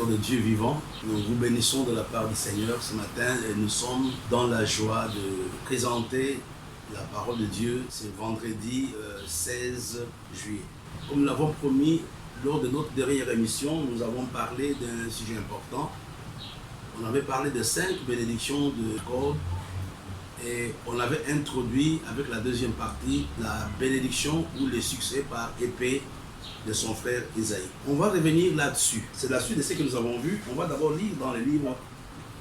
de Dieu vivant, nous vous bénissons de la part du Seigneur ce matin et nous sommes dans la joie de présenter la parole de Dieu ce vendredi 16 juillet. Comme nous l'avons promis lors de notre dernière émission, nous avons parlé d'un sujet important. On avait parlé de 5 bénédictions de Jacob et on avait introduit avec la deuxième partie la bénédiction ou le succès par épée de son frère Isaïe. On va revenir là-dessus. C'est la suite de ce que nous avons vu. On va d'abord lire dans le livre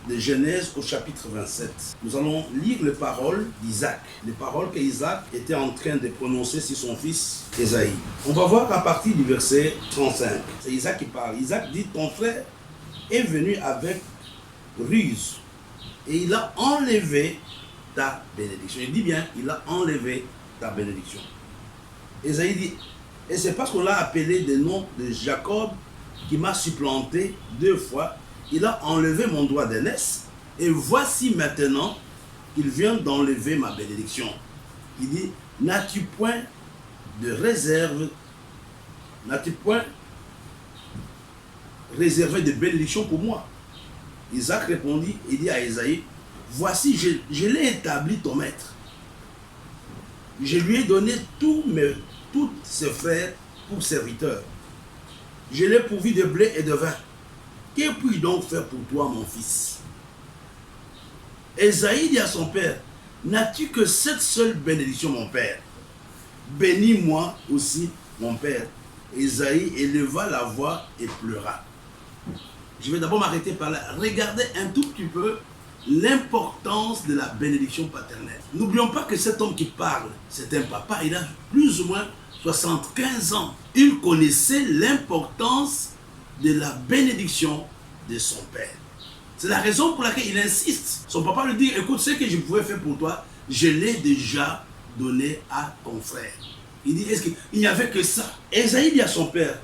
de Genèse au chapitre 27. Nous allons lire les paroles d'Isaac. Les paroles qu'Isaac était en train de prononcer sur son fils Isaïe. On va voir à partir du verset 35. C'est Isaac qui parle. Isaac dit, ton frère est venu avec ruse et il a enlevé ta bénédiction. Il dit bien, il a enlevé ta bénédiction. Isaïe dit, et c'est parce qu'on l'a appelé le nom de Jacob qui m'a supplanté 2 fois. Il a enlevé mon droit d'aînesse et voici maintenant qu'il vient d'enlever ma bénédiction. Il dit, n'as-tu point de réserve, n'as-tu point réservé de bénédiction pour moi? Isaac répondit et dit à Isaïe, voici, je l'ai établi ton maître. Je lui ai donné tous ses frères pour serviteurs. Je l'ai pourvu de blé et de vin. Que puis-je donc faire pour toi, mon fils? Isaïe dit à son père, n'as-tu que cette seule bénédiction, mon père? Bénis-moi aussi, mon père. Isaïe éleva la voix et pleura. Je vais d'abord m'arrêter par là. Regardez un tout petit peu l'importance de la bénédiction paternelle. N'oublions pas que cet homme qui parle, c'est un papa, il a plus ou moins 75 ans. Il connaissait l'importance de la bénédiction de son père. C'est la raison pour laquelle il insiste. Son papa lui dit, écoute, ce que je pouvais faire pour toi, je l'ai déjà donné à ton frère. Il dit, est-ce qu'il n'y avait que ça? Isaïe dit à son père,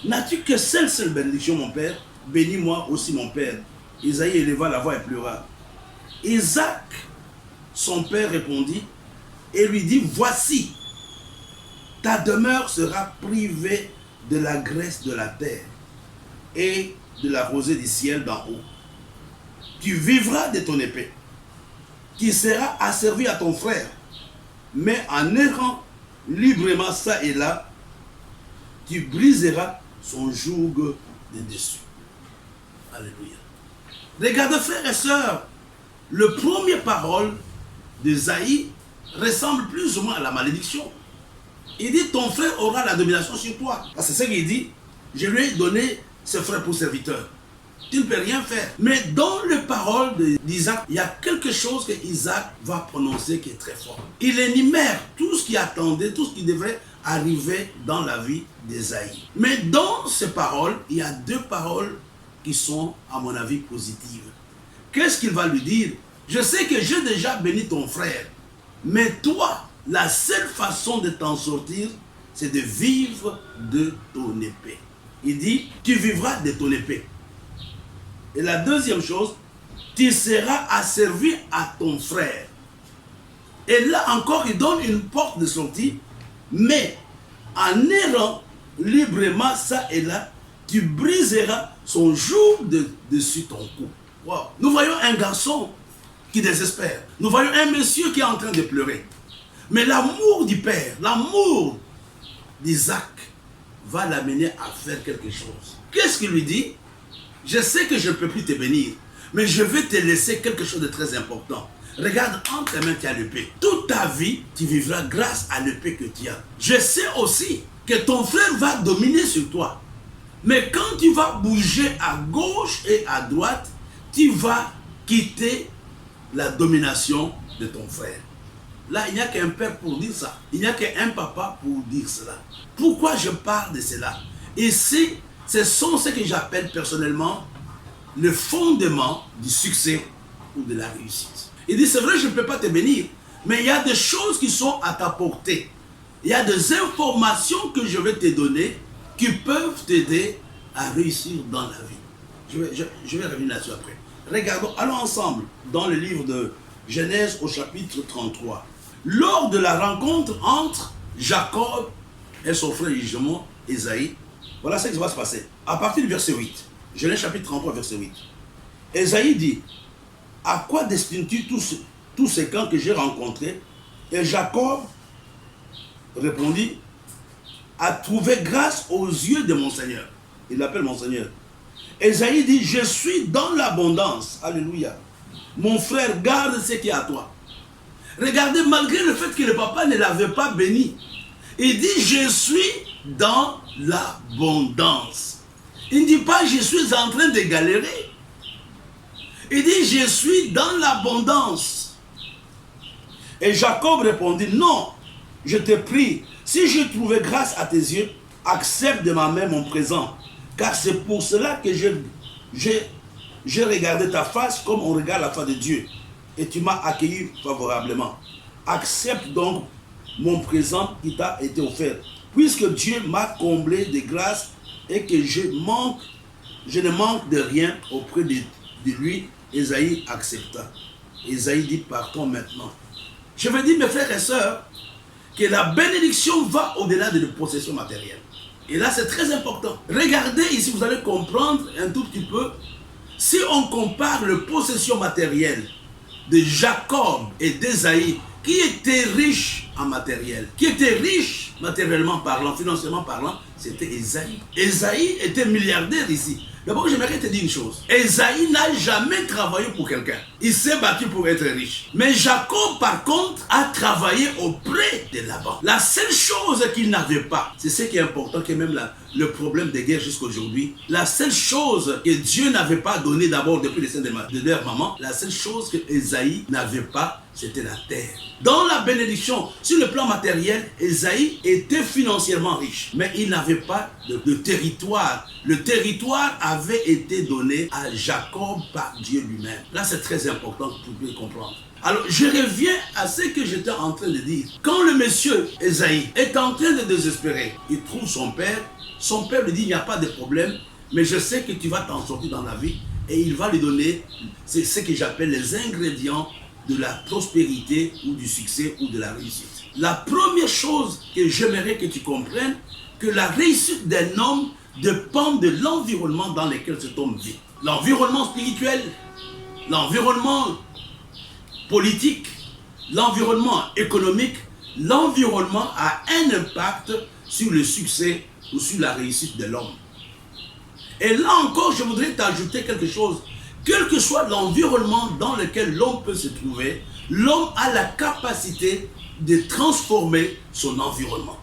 n'as-tu que cette seule bénédiction, mon père? Bénis-moi aussi, mon père. Isaïe éleva la voix et pleura. Isaac, son père, répondit et lui dit, voici, ta demeure sera privée de la graisse de la terre et de la rosée du ciel d'en haut. Tu vivras de ton épée, qui sera asservi à ton frère, mais en errant librement ça et là, tu briseras son joug de dessus. Alléluia. Regardez, frères et sœurs, le premier parole d'Isaïe ressemble plus ou moins à la malédiction. Il dit, ton frère aura la domination sur toi. C'est ce qu'il dit, je lui ai donné ses frères pour serviteurs. Tu ne peux rien faire. Mais dans les paroles d'Isaac, il y a quelque chose que Isaac va prononcer qui est très fort. Il énumère tout ce qui attendait, tout ce qui devrait arriver dans la vie d'Isaïe. Mais dans ces paroles, il y a 2 paroles qui sont, à mon avis, positives. Qu'est-ce qu'il va lui dire? Je sais que j'ai déjà béni ton frère, mais toi, la seule façon de t'en sortir, c'est de vivre de ton épée. Il dit, tu vivras de ton épée. Et la deuxième chose, tu seras asservi à ton frère. Et là encore, il donne une porte de sortie, mais en errant librement ça et là, tu briseras son joug dessus ton cou. Wow. Nous voyons un garçon qui désespère. Nous voyons un monsieur qui est en train de pleurer. Mais l'amour du père, l'amour d'Isaac va l'amener à faire quelque chose. Qu'est-ce qu'il lui dit? Je sais que je ne peux plus te bénir, mais je vais te laisser quelque chose de très important. Regarde, entre tes mains, tu as l'épée. Toute ta vie, tu vivras grâce à l'épée que tu as. Je sais aussi que ton frère va dominer sur toi. Mais quand tu vas bouger à gauche et à droite, tu vas quitter la domination de ton frère. Là, il n'y a qu'un père pour dire ça. Il n'y a qu'un papa pour dire cela. Pourquoi je parle de cela? Ici, ce sont ce que j'appelle personnellement le fondement du succès ou de la réussite. Il dit, c'est vrai, je ne peux pas te bénir, mais il y a des choses qui sont à ta portée. Il y a des informations que je vais te donner qui peuvent t'aider à réussir dans la vie. Je vais revenir là-dessus après. Regardons, allons ensemble dans le livre de Genèse au chapitre 33. Lors de la rencontre entre Jacob et son frère jumeau Isaïe, voilà ce qui va se passer. À partir du verset 8. Genèse chapitre 33, verset 8. Ésaïe dit, à quoi destines-tu tous ces camps que j'ai rencontrés? Et Jacob répondit, à trouver grâce aux yeux de mon Seigneur. Il l'appelle mon Seigneur. Ésaïe dit, je suis dans l'abondance. Alléluia. Mon frère, garde ce qui est à toi. Regardez, malgré le fait que le papa ne l'avait pas béni, il dit, je suis dans l'abondance. Il ne dit pas, je suis en train de galérer. Il dit, je suis dans l'abondance. Et Jacob répondit, non, je te prie, si je trouvais grâce à tes yeux, accepte de ma main mon présent. Car c'est pour cela que j'ai regardé ta face comme on regarde la face de Dieu. Et tu m'as accueilli favorablement. Accepte donc mon présent qui t'a été offert. Puisque Dieu m'a comblé de grâce et que je ne manque de rien auprès de lui, Ésaïe accepta. Ésaïe dit, partons maintenant. Je veux dire, mes frères et sœurs, que la bénédiction va au-delà de la possession matérielle. Et là, c'est très important. Regardez ici, vous allez comprendre un tout petit peu. Si on compare les possessions matérielles de Jacob et d'Ésaïe, qui était riche en matériel, qui était riche matériellement parlant, financièrement parlant, c'était Ésaïe. Ésaïe était milliardaire ici. D'abord, j'aimerais te dire une chose. Ésaïe n'a jamais travaillé pour quelqu'un. Il s'est battu pour être riche. Mais Jacob, par contre, a travaillé auprès de Laban. La seule chose qu'il n'avait pas, c'est ce qui est important, qui est même le problème des guerres jusqu'à aujourd'hui. La seule chose que Dieu n'avait pas donné d'abord depuis les seins de leur maman, la seule chose que Ésaïe n'avait pas, c'était la terre. Dans la bénédiction, sur le plan matériel, Ésaïe était financièrement riche, mais il n'avait pas de territoire. Le territoire avait été donné à Jacob par Dieu lui-même. Là, c'est très important que vous puissiez comprendre. Alors, je reviens à ce que j'étais en train de dire. Quand le monsieur Ésaïe est en train de désespérer, il trouve son père lui dit, il n'y a pas de problème, mais je sais que tu vas t'en sortir dans la vie, et il va lui donner ce que j'appelle les ingrédients de la prospérité ou du succès ou de la réussite. La première chose que j'aimerais que tu comprennes, que la réussite d'un homme dépend de l'environnement dans lequel cet homme vit. L'environnement spirituel, l'environnement politique, l'environnement économique, l'environnement a un impact sur le succès ou sur la réussite de l'homme. Et là encore, je voudrais t'ajouter quelque chose. Quel que soit l'environnement dans lequel l'homme peut se trouver, l'homme a la capacité de transformer son environnement.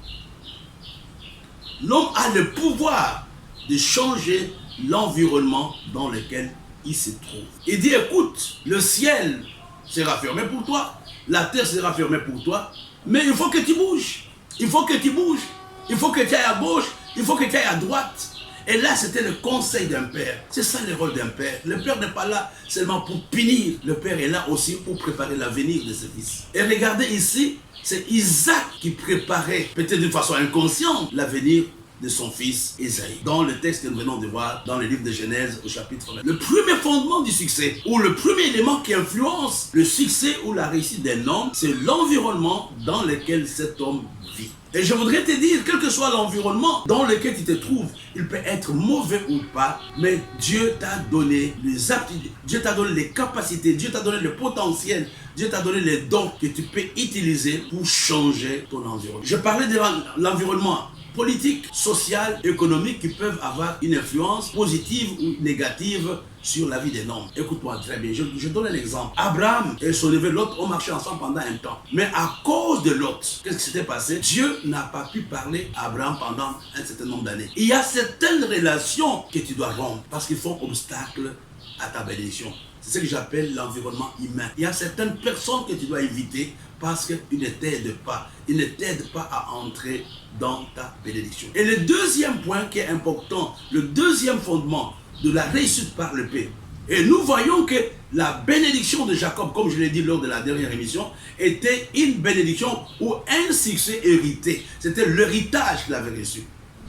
L'homme a le pouvoir de changer l'environnement dans lequel il se trouve. Il dit, écoute, le ciel sera fermé pour toi, la terre sera fermée pour toi, mais il faut que tu bouges. Il faut que tu bouges. Il faut que tu ailles à gauche, il faut que tu ailles à droite. Et là, c'était le conseil d'un père. C'est ça le rôle d'un père. Le père n'est pas là seulement pour punir. Le père est là aussi pour préparer l'avenir de ses fils. Et regardez ici, c'est Isaac qui préparait, peut-être d'une façon inconsciente, l'avenir de son fils Ésaïe. Dans le texte que nous venons de voir, dans le livre de Genèse, au chapitre 20. Le premier fondement du succès, ou le premier élément qui influence le succès ou la réussite d'un homme, c'est l'environnement dans lequel cet homme vit. Et je voudrais te dire, quel que soit l'environnement dans lequel tu te trouves, il peut être mauvais ou pas, mais Dieu t'a donné les aptitudes, Dieu t'a donné les capacités, Dieu t'a donné le potentiel, Dieu t'a donné les dons que tu peux utiliser pour changer ton environnement. Je parlais de l'environnement politique, social, économique qui peuvent avoir une influence positive ou négative sur la vie des hommes. Écoute-moi très bien, je donne un exemple. Abraham et son neveu Lot ont marché ensemble pendant un temps. Mais à cause de Lot, qu'est-ce qui s'était passé? Dieu n'a pas pu parler à Abraham pendant un certain nombre d'années. Il y a certaines relations que tu dois rompre parce qu'ils font obstacle à ta bénédiction. C'est ce que j'appelle l'environnement humain. Il y a certaines personnes que tu dois éviter parce qu'ils ne t'aident pas. Ils ne t'aident pas à entrer dans ta bénédiction. Et le deuxième point qui est important, le deuxième fondement de la réussite par le Père. Et nous voyons que la bénédiction de Jacob, comme je l'ai dit lors de la dernière émission, était une bénédiction ou un succès hérité. C'était l'héritage qu'il avait reçu.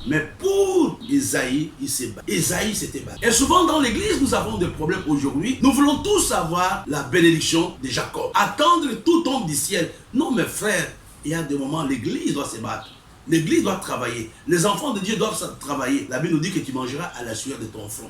Mais pour Ésaïe, il s'est battu. Ésaïe s'était battu. Et souvent dans l'église, nous avons des problèmes aujourd'hui. Nous voulons tous avoir la bénédiction de Jacob. Attendre tout tombe du ciel. Non, mes frères, il y a des moments où l'église doit se battre. L'église doit travailler. Les enfants de Dieu doivent travailler. La Bible nous dit que tu mangeras à la sueur de ton front.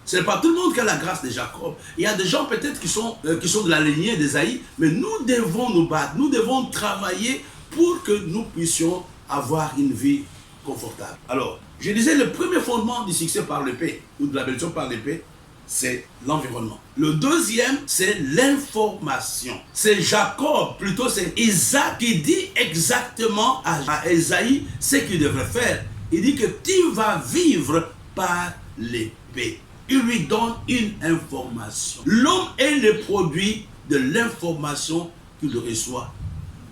Ce n'est pas tout le monde qui a la grâce de Jacob. Il y a des gens peut-être qui sont de la lignée d'Ésaïe, mais nous devons nous battre, nous devons travailler pour que nous puissions avoir une vie confortable. Alors, je disais, le premier fondement du succès par l'épée, ou de la bénédiction par l'épée, c'est l'environnement. Le deuxième, c'est l'information. C'est Jacob, plutôt c'est Isaac qui dit exactement à Ésaïe ce qu'il devrait faire. Il dit que tu vas vivre par l'épée. Il lui donne une information. L'homme est le produit de l'information qu'il reçoit.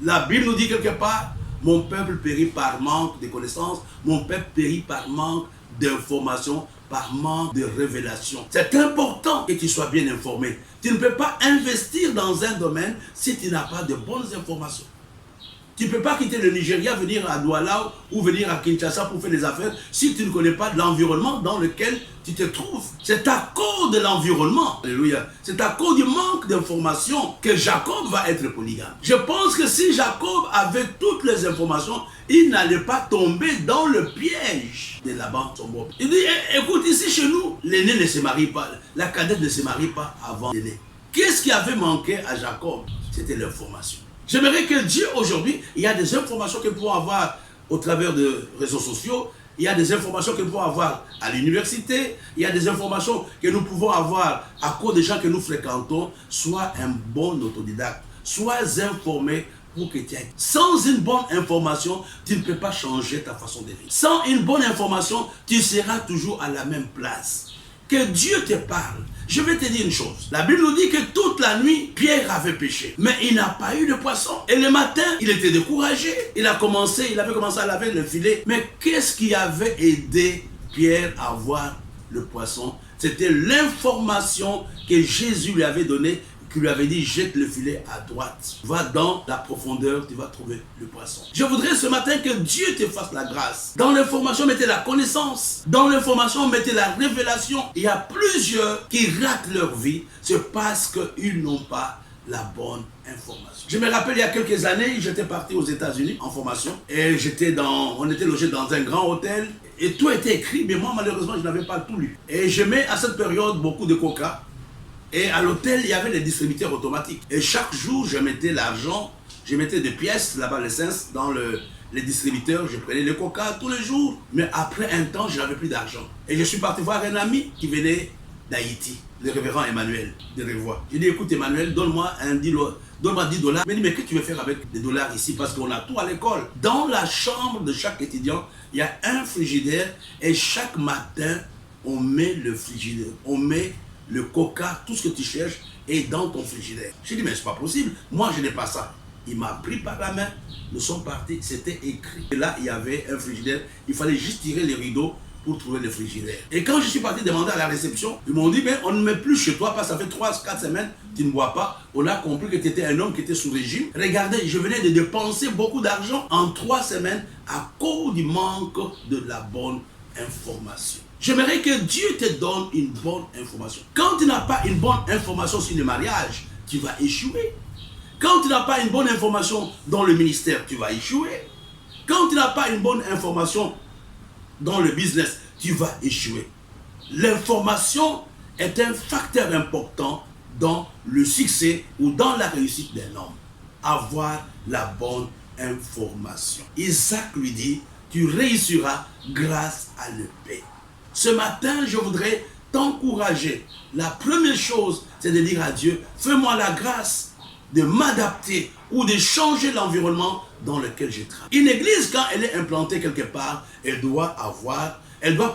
La Bible nous dit quelque part, mon peuple périt par manque de connaissances, mon peuple périt par manque d'informations, par manque de révélation. C'est important que tu sois bien informé. Tu ne peux pas investir dans un domaine si tu n'as pas de bonnes informations. Tu ne peux pas quitter le Nigeria, venir à Douala ou venir à Kinshasa pour faire des affaires si tu ne connais pas l'environnement dans lequel tu te trouves. C'est à cause de l'environnement, alléluia, c'est à cause du manque d'informations que Jacob va être polygame. Je pense que si Jacob avait toutes les informations, il n'allait pas tomber dans le piège de Laban, son beau. Il dit, écoute, ici chez nous, l'aîné ne se marie pas, la cadette ne se marie pas avant l'aîné. Qu'est-ce qui avait manqué à Jacob? C'était l'information. J'aimerais que Dieu, aujourd'hui, il y a des informations que nous pouvons avoir au travers de réseaux sociaux, il y a des informations que nous pouvons avoir à l'université, il y a des informations que nous pouvons avoir à cause des gens que nous fréquentons. Sois un bon autodidacte, sois informé pour que tu ailles. Sans une bonne information, tu ne peux pas changer ta façon de vivre. Sans une bonne information, tu seras toujours à la même place. Que Dieu te parle. Je vais te dire une chose. La Bible nous dit que toute la nuit, Pierre avait péché. Mais il n'a pas eu de poisson. Et le matin, il était découragé. Il avait commencé à laver le filet. Mais qu'est-ce qui avait aidé Pierre à voir le poisson? C'était l'information que Jésus lui avait donnée, qui lui avait dit, jette le filet à droite. Va dans la profondeur, tu vas trouver le poisson. Je voudrais ce matin que Dieu te fasse la grâce. Dans l'information, mettez la connaissance. Dans l'information, mettez la révélation. Il y a plusieurs qui ratent leur vie, c'est parce qu'ils n'ont pas la bonne information. Je me rappelle, il y a quelques années, j'étais parti aux États-Unis en formation et on était logé dans un grand hôtel et tout était écrit, mais moi, malheureusement, je n'avais pas tout lu. Et je mets à cette période beaucoup de coca. Et à l'hôtel, il y avait des distributeurs automatiques. Et chaque jour, je mettais l'argent, je mettais des pièces là-bas, l'essence, dans les distributeurs. Je prenais le coca tous les jours. Mais après un temps, je n'avais plus d'argent. Et je suis parti voir un ami qui venait d'Haïti, le révérend Emmanuel de Revoix. J'ai dit, écoute Emmanuel, donne-moi $10. Il m'a dit, mais qu'est-ce que tu veux faire avec des dollars ici? Parce qu'on a tout à l'école. Dans la chambre de chaque étudiant, il y a un frigidaire. Et chaque matin, on met le frigidaire. On met le coca, tout ce que tu cherches est dans ton frigidaire. J'ai dit, mais c'est pas possible. Moi, je n'ai pas ça. Il m'a pris par la main. Nous sommes partis. C'était écrit. Et là, il y avait un frigidaire. Il fallait juste tirer les rideaux pour trouver le frigidaire. Et quand je suis parti demander à la réception, ils m'ont dit, mais on ne met plus chez toi parce que ça fait 3-4 semaines, tu ne bois pas. On a compris que tu étais un homme qui était sous régime. Regardez, je venais de dépenser beaucoup d'argent en 3 semaines à cause du manque de la bonne information. J'aimerais que Dieu te donne une bonne information. Quand tu n'as pas une bonne information sur le mariage, tu vas échouer. Quand tu n'as pas une bonne information dans le ministère, tu vas échouer. Quand tu n'as pas une bonne information dans le business, tu vas échouer. L'information est un facteur important dans le succès ou dans la réussite d'un homme. Avoir la bonne information. Isaac lui dit, tu réussiras grâce à l'épée. Ce matin, je voudrais t'encourager. La première chose, c'est de dire à Dieu, fais-moi la grâce de m'adapter ou de changer l'environnement dans lequel je travaille. Une église, quand elle est implantée quelque part, elle doit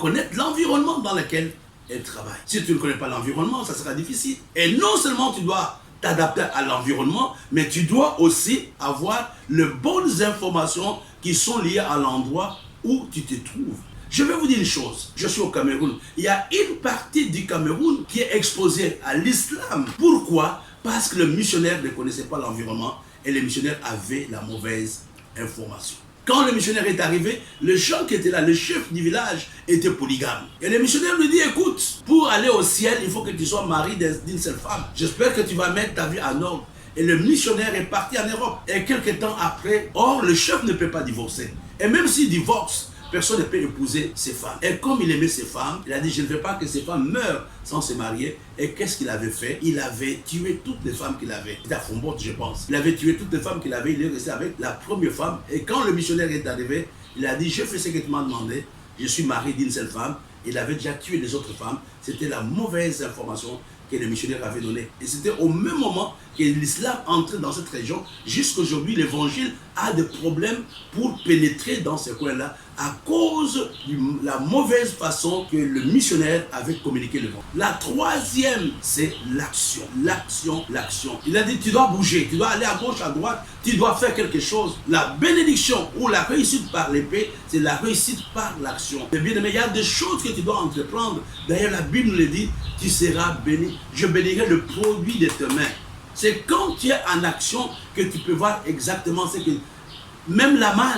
connaître l'environnement dans lequel elle travaille. Si tu ne connais pas l'environnement, ça sera difficile. Et non seulement tu dois t'adapter à l'environnement, mais tu dois aussi avoir les bonnes informations qui sont liées à l'endroit où tu te trouves. Je vais vous dire une chose, je suis au Cameroun. Il y a une partie du Cameroun qui est exposée à l'islam. Pourquoi? Parce que le missionnaire ne connaissait pas l'environnement et le missionnaire avait la mauvaise information. Quand le missionnaire est arrivé, le gens qui était là, le chef du village, était polygame. Et le missionnaire lui dit, écoute, pour aller au ciel, il faut que tu sois marié d'une seule femme. J'espère que tu vas mettre ta vie en ordre. Et le missionnaire est parti en Europe. Et quelques temps après, or le chef ne peut pas divorcer. Et même s'il divorce, personne ne peut épouser ses femmes. Et comme il aimait ses femmes, il a dit, je ne veux pas que ces femmes meurent sans se marier. Et qu'est-ce qu'il avait fait? Il avait tué toutes les femmes qu'il avait. C'était à Fombourg, je pense. Il avait tué toutes les femmes qu'il avait. Il est resté avec la première femme. Et quand le missionnaire est arrivé, il a dit, je fais ce que tu m'as demandé. Je suis marié d'une seule femme. Il avait déjà tué les autres femmes. C'était la mauvaise information que le missionnaire avait donnée. Et c'était au même moment que l'islam entrait dans cette région. Jusqu'aujourd'hui, l'évangile a des problèmes pour pénétrer dans ce coin-là à cause de la mauvaise façon que le missionnaire avait communiqué le vent. La troisième, c'est l'action. L'action, l'action. Il a dit, tu dois bouger, tu dois aller à gauche, à droite, tu dois faire quelque chose. La bénédiction ou la réussite par l'épée, c'est la réussite par l'action. Mais bien aimé, il y a des choses que tu dois entreprendre. D'ailleurs, la Bible nous le dit, tu seras béni. Je bénirai le produit de tes mains. C'est quand tu es en action que tu peux voir exactement ce que... Même la manne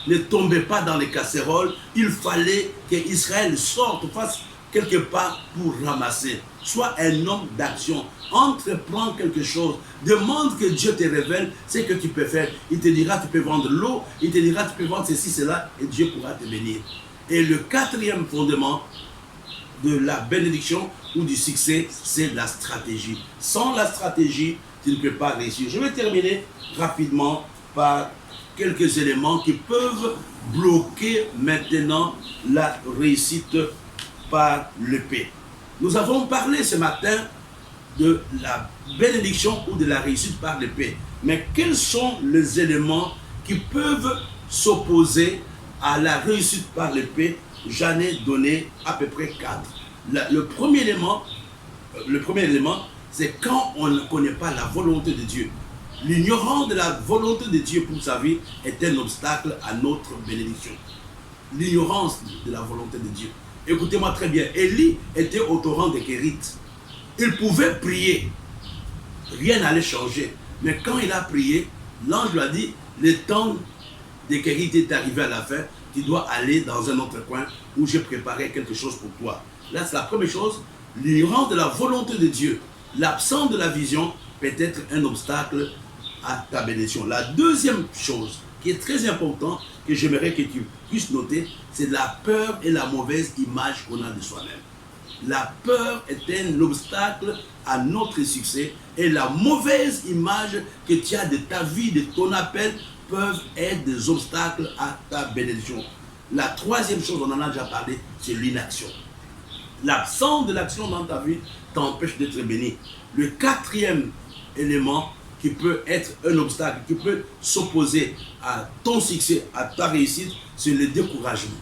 ne tombait pas dans les casseroles. Il fallait qu'Israël sorte, fasse quelque part pour ramasser. Sois un homme d'action. Entreprends quelque chose. Demande que Dieu te révèle ce que tu peux faire. Il te dira, tu peux vendre l'eau. Il te dira, tu peux vendre ceci, cela. Et Dieu pourra te bénir. Et le quatrième fondement de la bénédiction ou du succès, c'est la stratégie. Sans la stratégie, tu ne peux pas réussir. Je vais terminer rapidement par quelques éléments qui peuvent bloquer maintenant la réussite par l'épée. Nous avons parlé ce matin de la bénédiction ou de la réussite par l'épée. Mais quels sont les éléments qui peuvent s'opposer à la réussite par l'épée? J'en ai donné à peu près 4. Le premier élément, c'est quand on ne connaît pas la volonté de Dieu. L'ignorance de la volonté de Dieu pour sa vie est un obstacle à notre bénédiction. L'ignorance de la volonté de Dieu. Écoutez-moi très bien. Élie était au torrent de Kérit. Il pouvait prier. Rien n'allait changer. Mais quand il a prié, l'ange lui a dit, le temps de Kérit est arrivé à la fin. Tu dois aller dans un autre coin où j'ai préparé quelque chose pour toi. Là, c'est la première chose. L'ignorance de la volonté de Dieu. L'absence de la vision peut être un obstacle à ta bénédiction. La deuxième chose qui est très importante, que j'aimerais que tu puisses noter, c'est la peur et la mauvaise image qu'on a de soi-même. La peur est un obstacle à notre succès et la mauvaise image que tu as de ta vie, de ton appel, peuvent être des obstacles à ta bénédiction. La troisième chose, on en a déjà parlé, c'est l'inaction. L'absence de l'action dans ta vie t'empêche d'être béni. Le quatrième élément qui peut être un obstacle, qui peut s'opposer à ton succès, à ta réussite, c'est le découragement.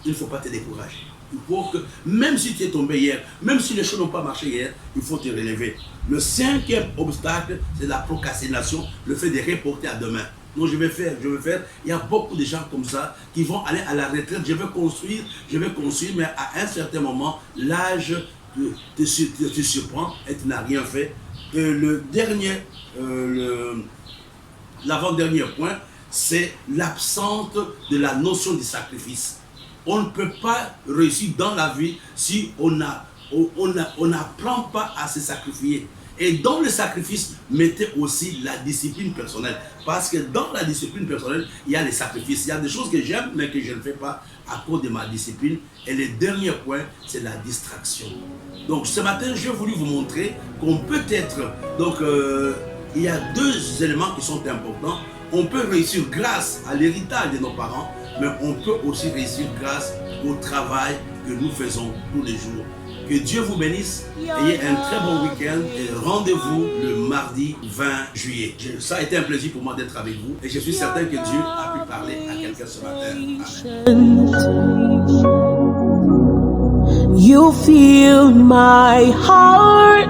Il ne faut pas te décourager. Il faut que, même si tu es tombé hier, même si les choses n'ont pas marché hier, il faut te relever. Le cinquième obstacle, c'est la procrastination, le fait de reporter à demain. Non, je vais faire. Il y a beaucoup de gens comme ça qui vont aller à la retraite. Je vais construire, mais à un certain moment, l'âge te surprend et tu n'as rien fait. L'avant-dernier point, c'est l'absence de la notion du sacrifice. On ne peut pas réussir dans la vie si on n'apprend pas à se sacrifier. Et dans le sacrifice, mettez aussi la discipline personnelle. Parce que dans la discipline personnelle, il y a les sacrifices. Il y a des choses que j'aime, mais que je ne fais pas à cause de ma discipline. Et le dernier point, c'est la distraction. Donc ce matin, j'ai voulu vous montrer qu'on peut être... Donc il y a deux éléments qui sont importants. On peut réussir grâce à l'héritage de nos parents, mais on peut aussi réussir grâce au travail que nous faisons tous les jours. Que Dieu vous bénisse, ayez un très bon week-end et rendez-vous le mardi 20 juillet. Ça a été un plaisir pour moi d'être avec vous et je suis certain que Dieu a pu parler à quelqu'un ce matin. Amen. You feel my heart